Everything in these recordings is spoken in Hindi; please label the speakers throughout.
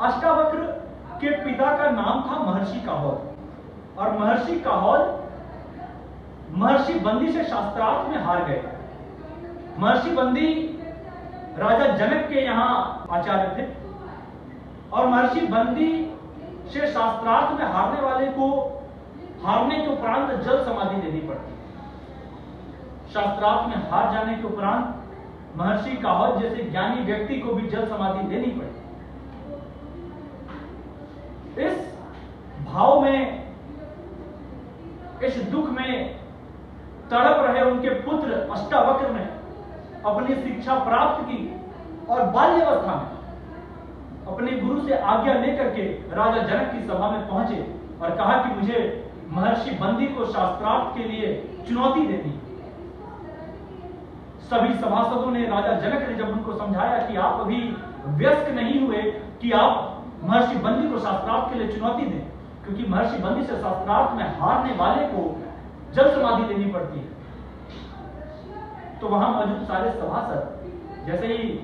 Speaker 1: अष्टावक्र के पिता का नाम था महर्षि काहोल और महर्षि काहोल महर्षि बंदी से शास्त्रार्थ में हार गए। महर्षि बंदी राजा जनक के यहां आचार्य थे और महर्षि बंदी से शास्त्रार्थ में हारने वाले को हारने के उपरांत जल समाधि लेनी पड़ती। शास्त्रार्थ में हार जाने के उपरांत महर्षि काहोल जैसे ज्ञानी व्यक्ति को भी जल समाधि लेनी पड़ी। इस भाव में, इस दुख में तड़प रहे उनके पुत्र अष्टावक्र ने अपनी शिक्षा प्राप्त की और बाल्यावस्था में अपने गुरु से आज्ञा लेकर के राजा जनक की सभा में पहुंचे और कहा कि मुझे महर्षि बंदी को शास्त्रार्थ के लिए चुनौती देनी। सभी सभासदों ने, राजा जनक ने जब उनको समझाया कि आप अभी व्यस्क नहीं हुए कि आप महर्षि बंदी को शास्त्रार्थ के लिए चुनौती दें, क्योंकि महर्षि बंदी से शास्त्रार्थ में हारने वाले को जल समाधि लेनी पड़ती है। तो वहां मौजूद सारे सभासद जैसे ही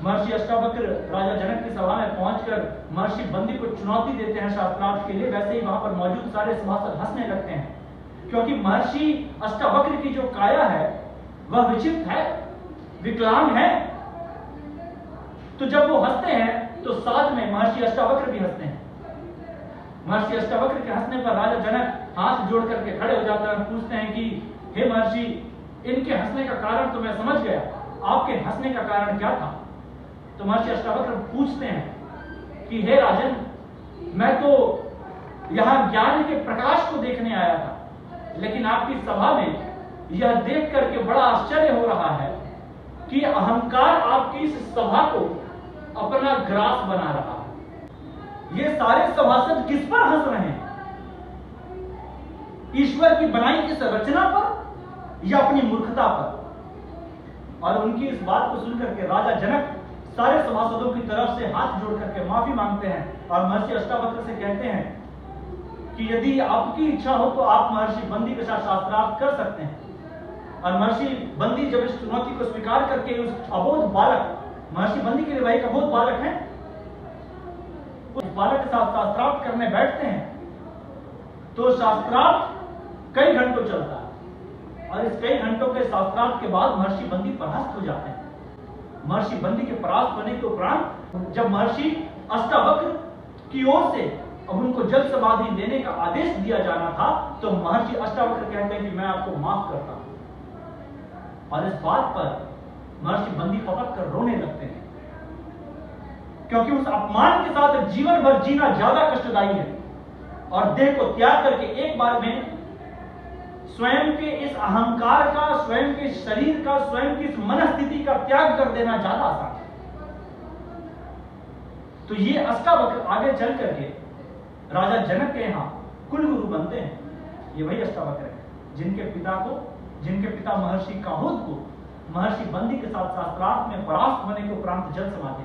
Speaker 1: महर्षि अष्टावक्र राजा जनक की सभा में पहुंचकर महर्षि बंदी को चुनौती देते हैं शास्त्रार्थ के लिए, वैसे ही वहां पर मौजूद सारे सभासद हंसने लगते हैं, क्योंकि महर्षि अष्टावक्र की जो काया है वह विचित्र है, विकलांग है। तो जब वो हंसते हैं तो साथ में महर्षि अष्टावक्र भी हंसते हैं। महर्षि अष्टावक्र के हंसने पर राजा जनक हाथ जोड़ करके खड़े हो जाते हैं और पूछते हैं कि हे महर्षि, इनके हंसने का कारण तो मैं समझ गया, आपके हंसने का कारण क्या था? तो महर्षि अष्टावक्र पूछते हैं कि हे राजन, मैं तो यहां ज्ञान के प्रकाश को देखने आया था, लेकिन आपकी सभा में यह देख करके बड़ा आश्चर्य हो रहा है कि अहंकार आपकी इस सभा को अपना ग्रास बना रहा है। ये सारे सभासद किस पर हंस रहे हैं? ईश्वर की बनाई इस रचना पर या अपनी मूर्खता पर? और उनकी इस बात को सुनकर के राजा जनक सारे सभासदों की तरफ से हाथ जोड़ करके माफी मांगते हैं और महर्षि अष्टावक्र से कहते हैं कि यदि आपकी इच्छा हो तो आप महर्षि बंदी के साथ शास्त्रार्थ कर सकते हैं। और महर्षि बंदी जब इस चुनौती को स्वीकार करके उस अबोध बालक, महर्षि बंदी के लिए भाई अबोध बालक है, उस बालक के साथ शास्त्रार्थ करने बैठते हैं तो शास्त्रार्थ कई घंटों चलता है और इस कई घंटों के शास्त्रार्थ के बाद महर्षि बंदी परास्त हो जाते हैं। महर्षि बंदी के परास्त होने के उपरांत जब महर्षि अष्टावक्र की ओर से अब उनको जल समाधि लेने का आदेश दिया जाना था तो महर्षि अष्टावक्र कहते हैं कि मैं आपको माफ करता हूं। और इस बात पर महर्षि बंदी पकड़ कर रोने लगते हैं, क्योंकि उस अपमान के साथ जीवन भर जीना ज्यादा कष्टदायी है और देह को त्याग करके एक बार में स्वयं के इस अहंकार का, स्वयं के शरीर का, स्वयं की इस मनस्थिति का त्याग कर देना ज्यादा आसान है। तो ये अष्टावक्र आगे चल करके राजा जनक के यहां कुलगुरु बनते हैं। ये वही अष्टावक्र है जिनके पिता महर्षि काहोल को महर्षि बंदी के साथ शास्त्रार्थ में परास्त होने के उपरांत जल समाधि